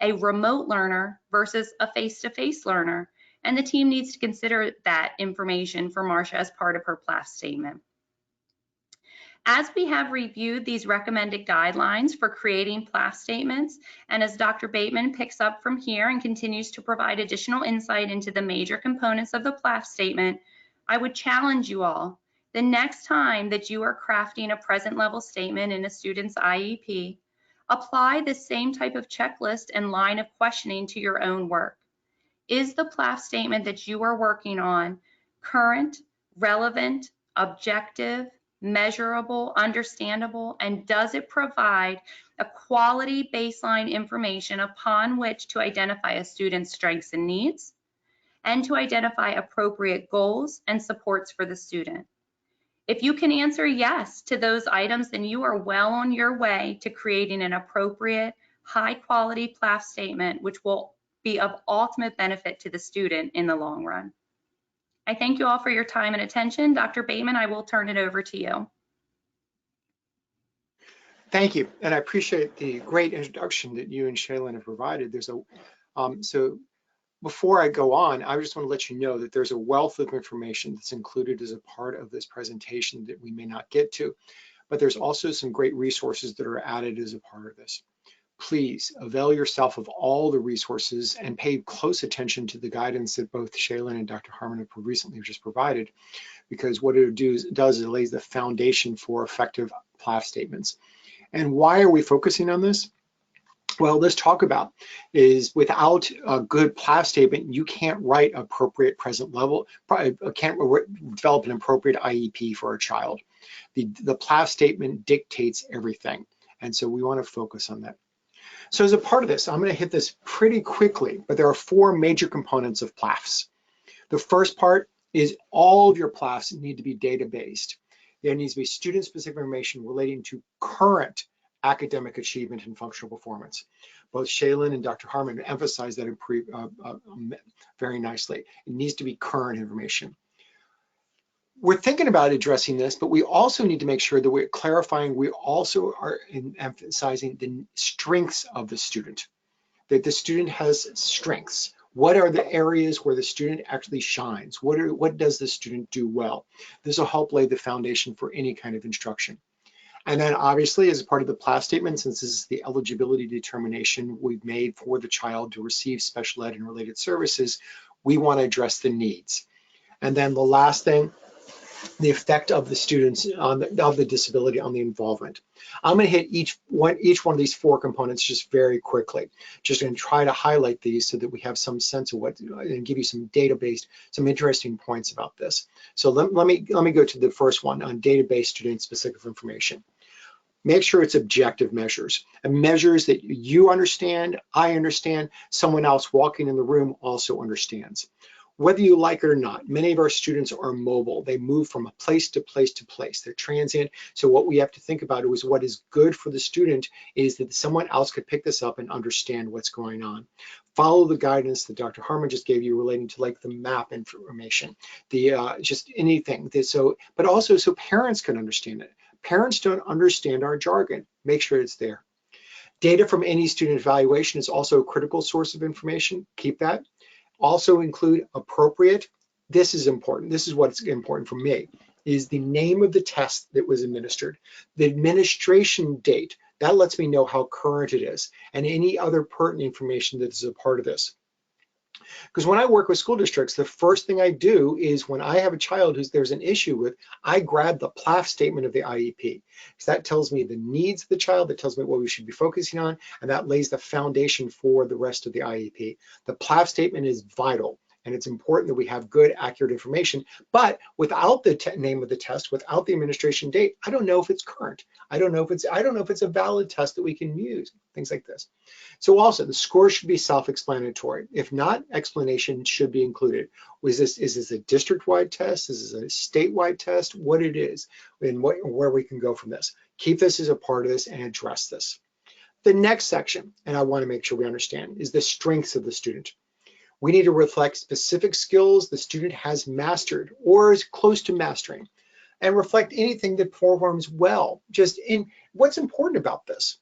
[SPEAKER 3] a remote learner versus a face-to-face learner, and the team needs to consider that information for Marcia as part of her PLAAFP statement. As we have reviewed these recommended guidelines for creating PLAAFP statements, and as Dr. Bateman picks up from here and continues to provide additional insight into the major components of the PLAAFP statement, I would challenge you all, the next time that you are crafting a present level statement in a student's IEP, apply the same type of checklist and line of questioning to your own work. Is the PLAAFP statement that you are working on current, relevant, objective, measurable, understandable, and does it provide a quality baseline information upon which to identify a student's strengths and needs, and to identify appropriate goals and supports for the student? If you can answer yes to those items, then you are well on your way to creating an appropriate, high-quality PLAAFP statement, which will be of ultimate benefit to the student in the long run. I thank you all for your time and attention. Dr. Bateman, I will turn it over to you.
[SPEAKER 4] Thank you, and I appreciate the great introduction that you and Shaylyn have provided. So before I go on, I just want to let you know that there's a wealth of information that's included as a part of this presentation that we may not get to, but there's also some great resources that are added as a part of this. Please avail yourself of all the resources and pay close attention to the guidance that both Shaylyn and Dr. Harmon have recently just provided, because what it does is it lays the foundation for effective PLAAFP statements. And why are we focusing on this? Well, let's talk about is without a good PLAAFP statement, you can't write appropriate present level, can't develop an appropriate IEP for a child. The PLAAFP statement dictates everything. And so we want to focus on that. So as a part of this, I'm going to hit this pretty quickly, but there are four major components of PLAAFPs. The first part is all of your PLAAFPs need to be data-based. There needs to be student-specific information relating to current academic achievement and functional performance. Both Shaylyn and Dr. Harmon emphasized that very nicely. It needs to be current information. We're thinking about addressing this, but we also need to make sure that we're clarifying, we also are emphasizing the strengths of the student, that the student has strengths. What are the areas where the student actually shines? What does the student do well? This will help lay the foundation for any kind of instruction. And then obviously, as part of the PLAAFP statement, since this is the eligibility determination we've made for the child to receive special ed and related services, we want to address the needs. And then the last thing, the effect of the students on the disability on the involvement. I'm going to hit each one of these four components just very quickly. Just going to try to highlight these so that we have some sense of what, and give you some data-based, some interesting points about this. So let me go to the first one on data-based student-specific information. Make sure it's objective measures, and measures that you understand, I understand, someone else walking in the room also understands. Whether you like it or not, many of our students are mobile. They move from a place to place to place. They're transient. So what we have to think about is what is good for the student is that someone else could pick this up and understand what's going on. Follow the guidance that Dr. Harmon just gave you relating to like the map information, the just anything. But also so parents can understand it. Parents don't understand our jargon. Make sure it's there. Data from any student evaluation is also a critical source of information. Keep that. Also include appropriate. This is important. This is what's important for me, is the name of the test that was administered, the administration date. That lets me know how current it is, and any other pertinent information that is a part of this. Because when I work with school districts, the first thing I do is when I have a child there's an issue with, I grab the PLAAFP statement of the IEP. Because that tells me the needs of the child, that tells me what we should be focusing on, and that lays the foundation for the rest of the IEP. The PLAAFP statement is vital, and it's important that we have good, accurate information. But without the name of the test, without the administration date, I don't know if it's current. I don't know if it's a valid test that we can use. Things like this. So also, the score should be self-explanatory. If not, explanation should be included. Is this a district-wide test? Is this a statewide test? What it is, and where we can go from this. Keep this as a part of this and address this. The next section, and I want to make sure we understand, is the strengths of the student. We need to reflect specific skills the student has mastered or is close to mastering, and reflect anything that performs well. Just in what's important about this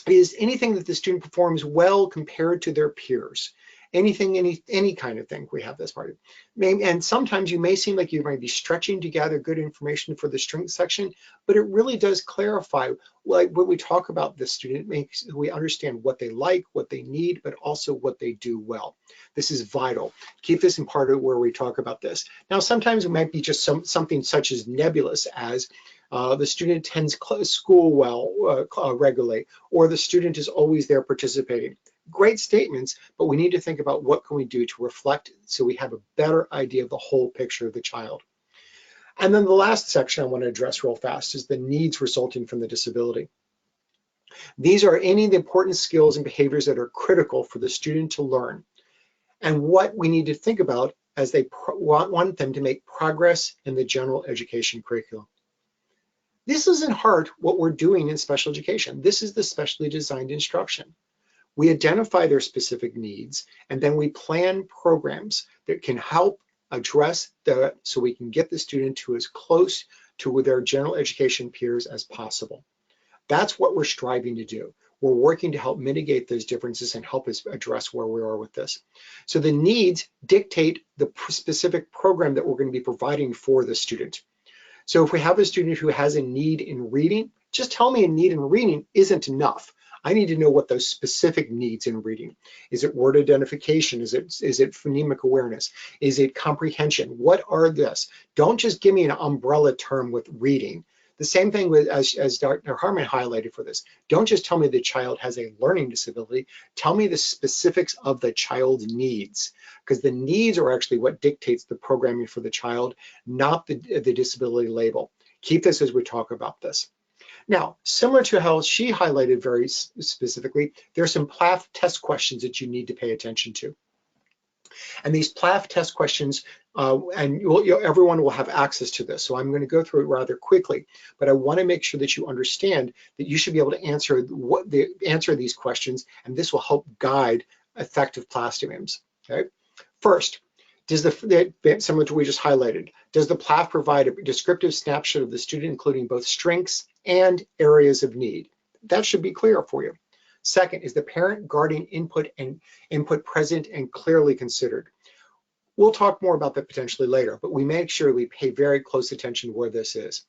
[SPEAKER 4] is anything that the student performs well compared to their peers. anything, any kind of thing. We have this part. And sometimes you may seem like you might be stretching to gather good information for the strength section, but it really does clarify, like when we talk about this student, makes we understand what they like, what they need, but also what they do well. This is vital. Keep this in part of where we talk about this. Now, sometimes it might be just something such as nebulous as the student attends school well regularly, or the student is always there participating. Great statements, but we need to think about what can we do to reflect so we have a better idea of the whole picture of the child. And then the last section I want to address real fast is the needs resulting from the disability. These are any of the important skills and behaviors that are critical for the student to learn, and what we need to think about as they want them to make progress in the general education curriculum. This is in part what we're doing in special education. This is the specially designed instruction. We identify their specific needs, and then we plan programs that can help address that so we can get the student to as close to their general education peers as possible. That's what we're striving to do. We're working to help mitigate those differences and help us address where we are with this. So the needs dictate the specific program that we're going to be providing for the student. So if we have a student who has a need in reading, just tell me a need in reading isn't enough. I need to know what those specific needs in reading. Is it word identification? Is it phonemic awareness? Is it comprehension? What are this? Don't just give me an umbrella term with reading. The same thing with, as Dr. Harmon highlighted for this. Don't just tell me the child has a learning disability. Tell me the specifics of the child's needs, because the needs are actually what dictates the programming for the child, not the disability label. Keep this as we talk about this. Now, similar to how she highlighted very specifically, there are some PLAAFP test questions that you need to pay attention to. And these PLAAFP test questions, and everyone will have access to this, so I'm going to go through it rather quickly, but I want to make sure that you understand that you should be able to answer these questions, and this will help guide effective PLAAFP statements. Okay? First, similar to what we just highlighted, does the PLAAFP provide a descriptive snapshot of the student, including both strengths and areas of need? That should be clear for you. Second, is the parent-guardian input present and clearly considered? We'll talk more about that potentially later, but we make sure we pay very close attention where this is.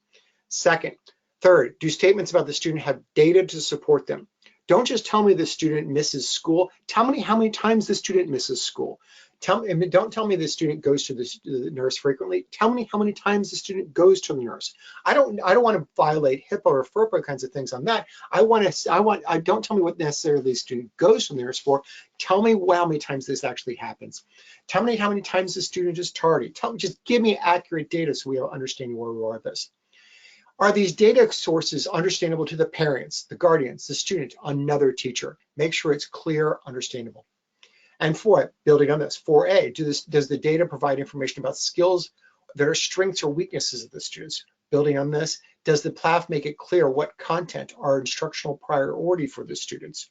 [SPEAKER 4] Third, do statements about the student have data to support them? Don't just tell me the student misses school. Tell me how many times the student misses school. Don't tell me the student goes to the nurse frequently. Tell me how many times the student goes to the nurse. I don't want to violate HIPAA or FERPA kinds of things on that. Don't tell me what necessarily the student goes to the nurse for. Tell me how many times this actually happens. Tell me how many times the student is tardy. Just give me accurate data so we have understanding where we are with this. Are these data sources understandable to the parents, the guardians, the student, another teacher? Make sure it's clear, understandable. And building on this, 4A, does the data provide information about skills that are strengths or weaknesses of the students? Building on this, does the PLAAFP make it clear what content are instructional priority for the students?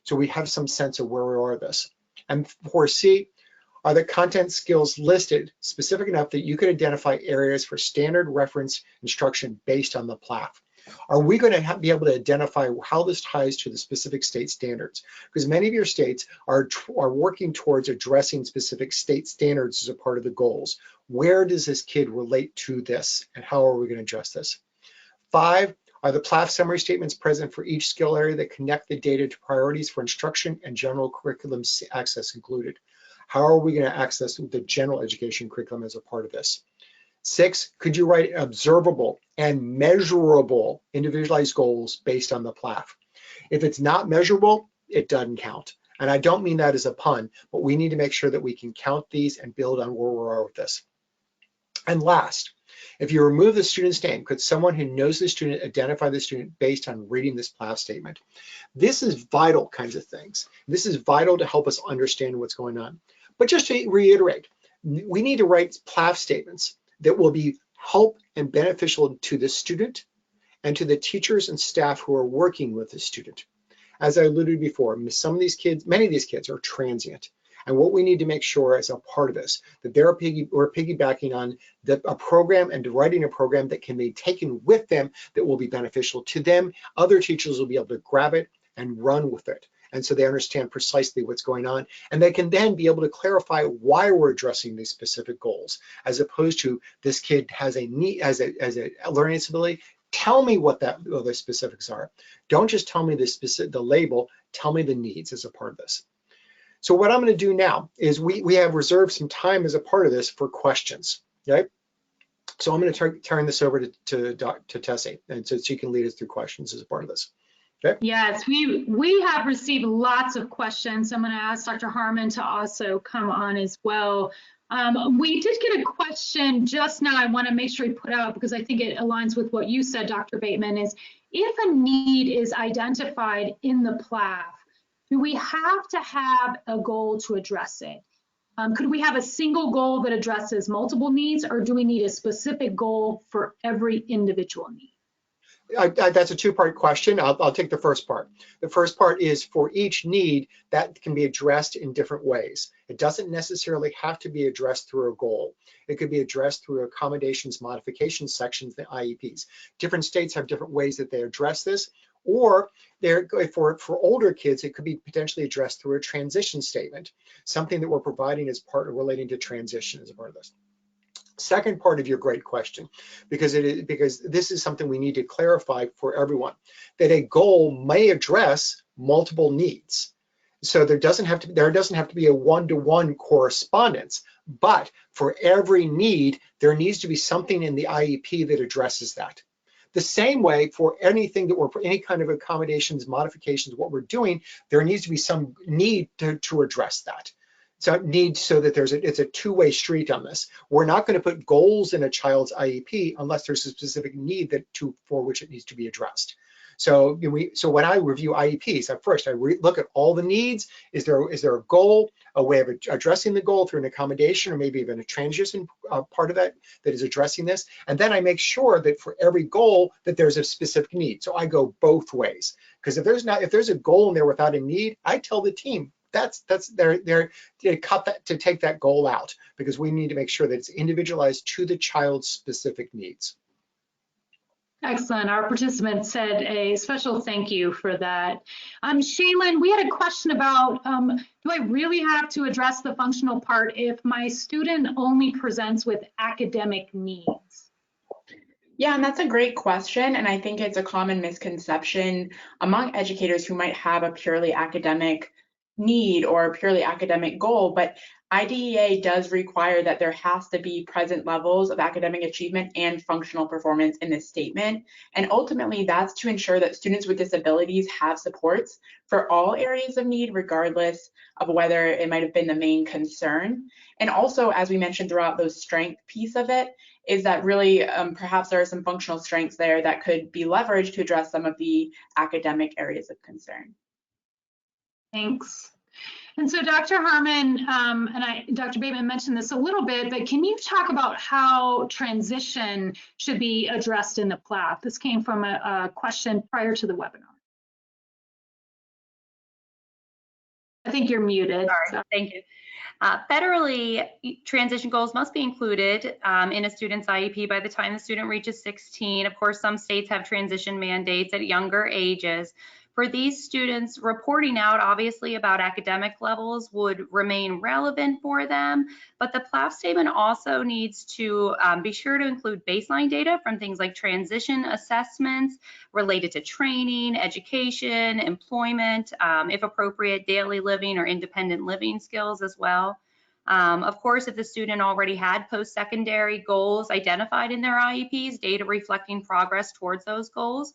[SPEAKER 4] So we have some sense of where we are with this. And 4C, are the content skills listed specific enough that you can identify areas for standard reference instruction based on the PLAAFP? Are we going to be able to identify how this ties to the specific state standards? Because many of your states are working towards addressing specific state standards as a part of the goals. Where does this kid relate to this, and how are we going to address this? 5, are the PLAAFP summary statements present for each skill area that connect the data to priorities for instruction and general curriculum access included? How are we going to access the general education curriculum as a part of this? 6, could you write observable and measurable individualized goals based on the PLAAFP? If it's not measurable, it doesn't count. And I don't mean that as a pun, but we need to make sure that we can count these and build on where we are with this. And last, if you remove the student's name, could someone who knows the student identify the student based on reading this PLAAFP statement? This is vital kinds of things. This is vital to help us understand what's going on. But just to reiterate, we need to write PLAAFP statements that will be help and beneficial to the student and to the teachers and staff who are working with the student. As I alluded before, many of these kids are transient. And what we need to make sure as a part of this, that we're piggybacking on a program and writing a program that can be taken with them that will be beneficial to them. Other teachers will be able to grab it and run with it. And so they understand precisely what's going on, and they can then be able to clarify why we're addressing these specific goals, as opposed to this kid has a need, as a learning disability. Tell me what the specifics are. Don't just tell me the label, tell me the needs as a part of this. So what I'm going to do now is we have reserved some time as a part of this for questions, okay? So I'm going to turn this over to Tessie, and so she can lead us through questions as a part of this. Okay.
[SPEAKER 1] Yes, we have received lots of questions. I'm going to ask Dr. Harmon to also come on as well. We did get a question just now. I want to make sure we put out, because I think it aligns with what you said, Dr. Bateman, is if a need is identified in the PLAAFP, do we have to have a goal to address it? Could we have a single goal that addresses multiple needs, or do we need a specific goal for every individual need?
[SPEAKER 4] That's a two-part question. I'll take the first part. The first part is for each need that can be addressed in different ways. It doesn't necessarily have to be addressed through a goal. It could be addressed through accommodations, modifications sections, the IEPs. Different states have different ways that they address this, or for older kids, it could be potentially addressed through a transition statement, something that we're providing as part of relating to transition as a part of this. Second part of your great question, because this is something we need to clarify for everyone, that a goal may address multiple needs. So there doesn't have to be a one-to-one correspondence, but for every need, there needs to be something in the IEP that addresses that. The same way for anything that for any kind of accommodations, modifications, what we're doing, there needs to be some need to address that. So that it's a two-way street on this. We're not going to put goals in a child's IEP unless there's a specific need for which it needs to be addressed. So when I review IEPs, at first I look at all the needs. Is there a goal, a way of addressing the goal through an accommodation, or maybe even a transition part of that is addressing this? And then I make sure that for every goal that there's a specific need. So I go both ways, because if there's a goal in there without a need, I tell the team, they're cut that, to take that goal out, because we need to make sure that it's individualized to the child's specific needs.
[SPEAKER 1] Excellent. Our participant said a special thank you for that. Shaylyn, we had a question about, do I really have to address the functional part if my student only presents with academic needs?
[SPEAKER 2] Yeah, and that's a great question. And I think it's a common misconception among educators who might have a purely academic need or a purely academic goal, but IDEA does require that there has to be present levels of academic achievement and functional performance in this statement. And ultimately, that's to ensure that students with disabilities have supports for all areas of need, regardless of whether it might have been the main concern. And also, as we mentioned throughout those strength piece of it, is that really perhaps there are some functional strengths there that could be leveraged to address some of the academic areas of concern.
[SPEAKER 1] Thanks. And so Dr. Harmon and Dr. Bateman mentioned this a little bit, but can you talk about how transition should be addressed in the PLAAFP? This came from a question prior to the webinar. I think you're muted.
[SPEAKER 3] Sorry. Thank you. Federally, transition goals must be included in a student's IEP by the time the student reaches 16. Of course, some states have transition mandates at younger ages. For these students, reporting out obviously about academic levels would remain relevant for them, but the PLAAFP statement also needs to be sure to include baseline data from things like transition assessments related to training, education, employment, if appropriate, daily living or independent living skills as well. Of course, if the student already had post-secondary goals identified in their IEPs, data reflecting progress towards those goals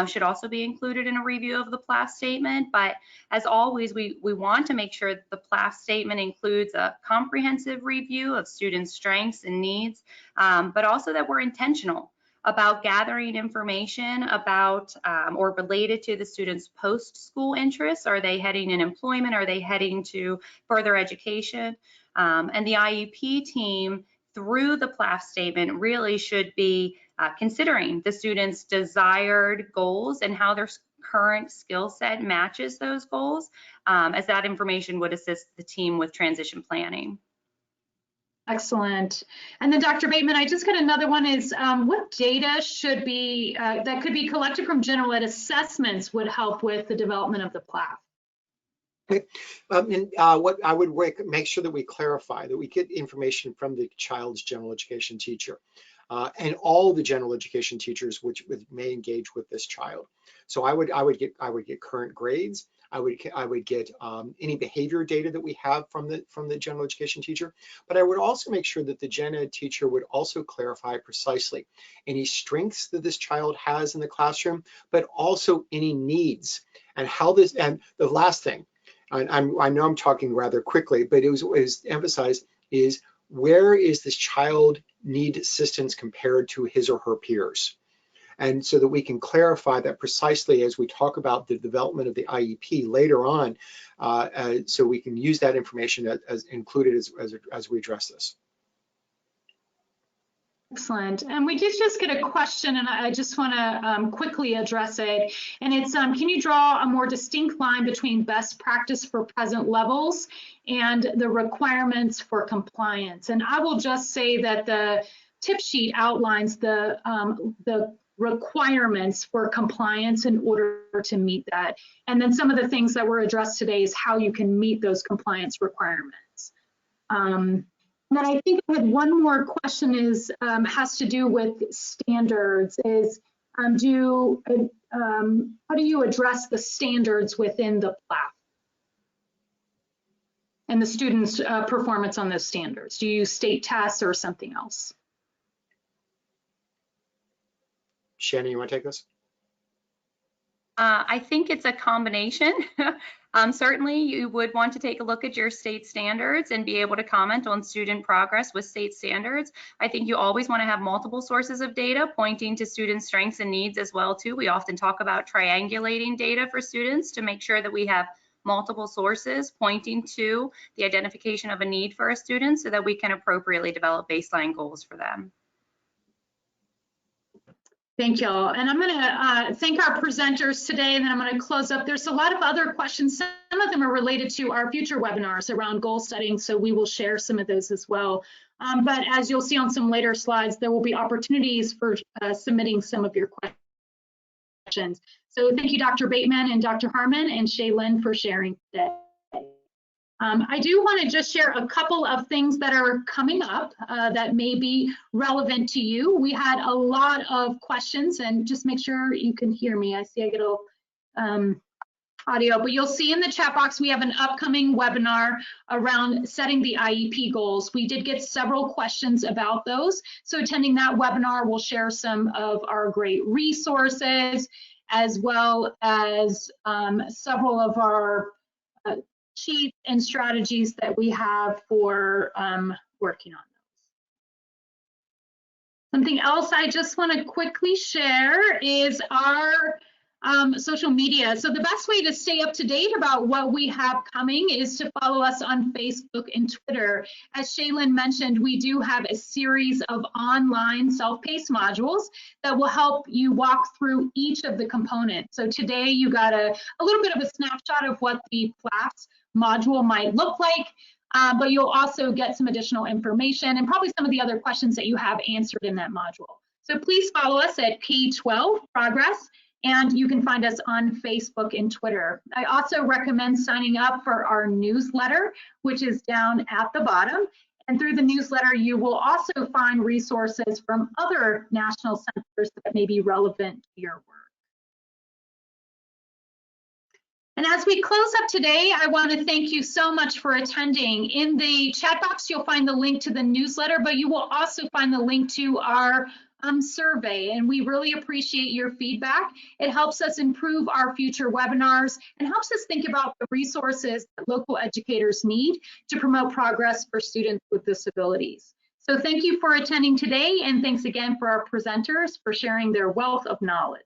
[SPEAKER 3] should also be included in a review of the PLAAFP statement. But as always, we want to make sure that the PLAAFP statement includes a comprehensive review of students' strengths and needs, but also that we're intentional about gathering information about or related to the students' post-school interests. Are they heading in employment? Are they heading to further education? And the IEP team, through the PLAAFP statement, really should be considering the students' desired goals and how their current skill set matches those goals, as that information would assist the team with transition planning.
[SPEAKER 1] Excellent. And then Dr. Bateman, I just got another one is what data should be, that could be collected from general ed assessments would help with the development of the PLAAFP?
[SPEAKER 4] What I would make sure that we clarify that we get information from the child's general education teacher and all the general education teachers which may engage with this child. So I would get current grades. I would get any behavior data that we have from the general education teacher, but I would also make sure that the gen ed teacher would also clarify precisely any strengths that this child has in the classroom, but also any needs and how this. And the last thing, I know I'm talking rather quickly, but it was emphasized is where is this child need assistance compared to his or her peers? And so that we can clarify that precisely as we talk about the development of the IEP later on, so we can use that information as included as we address this.
[SPEAKER 1] Excellent. And we did just get a question, and I just want to quickly address it. And it's, can you draw a more distinct line between best practice for present levels and the requirements for compliance? And I will just say that the tip sheet outlines the requirements for compliance in order to meet that. And then some of the things that were addressed today is how you can meet those compliance requirements. And I think I had one more question is has to do with standards. Is how do you address the standards within the PLAAFP and the students' performance on those standards? Do you use state tests or something else?
[SPEAKER 4] Shannon, you want to take this?
[SPEAKER 3] I think it's a combination. Certainly, you would want to take a look at your state standards and be able to comment on student progress with state standards. I think you always want to have multiple sources of data pointing to student strengths and needs as well too. We often talk about triangulating data for students to make sure that we have multiple sources pointing to the identification of a need for a student so that we can appropriately develop baseline goals for them.
[SPEAKER 1] Thank you all. And I'm going to thank our presenters today, and then I'm going to close up. There's a lot of other questions. Some of them are related to our future webinars around goal setting, so we will share some of those as well. But as you'll see on some later slides, there will be opportunities for submitting some of your questions. So thank you, Dr. Bateman and Dr. Harmon and Shaylyn for sharing today. I do want to just share a couple of things that are coming up that may be relevant to you. We had a lot of questions, and just make sure you can hear me. I see I get a audio, but you'll see in the chat box we have an upcoming webinar around setting the IEP goals. We did get several questions about those, so attending that webinar will share some of our great resources as well as several of our sheets and strategies that we have for working on those. Something else I just want to quickly share is our social media. So the best way to stay up to date about what we have coming is to follow us on Facebook and Twitter. As Shaylyn mentioned, we do have a series of online self-paced modules that will help you walk through each of the components. So today you got a little bit of a snapshot of what the PLAAFPs module might look like, but you'll also get some additional information and probably some of the other questions that you have answered in that module. So please follow us at K12 Progress, and you can find us on Facebook and Twitter. I also recommend signing up for our newsletter, which is down at the bottom. And through the newsletter, you will also find resources from other national centers that may be relevant to your work. And as we close up today, I want to thank you so much for attending. In the chat box, you'll find the link to the newsletter, but you will also find the link to our survey, and we really appreciate your feedback. It helps us improve our future webinars and helps us think about the resources that local educators need to promote progress for students with disabilities. So thank you for attending today, and thanks again for our presenters for sharing their wealth of knowledge.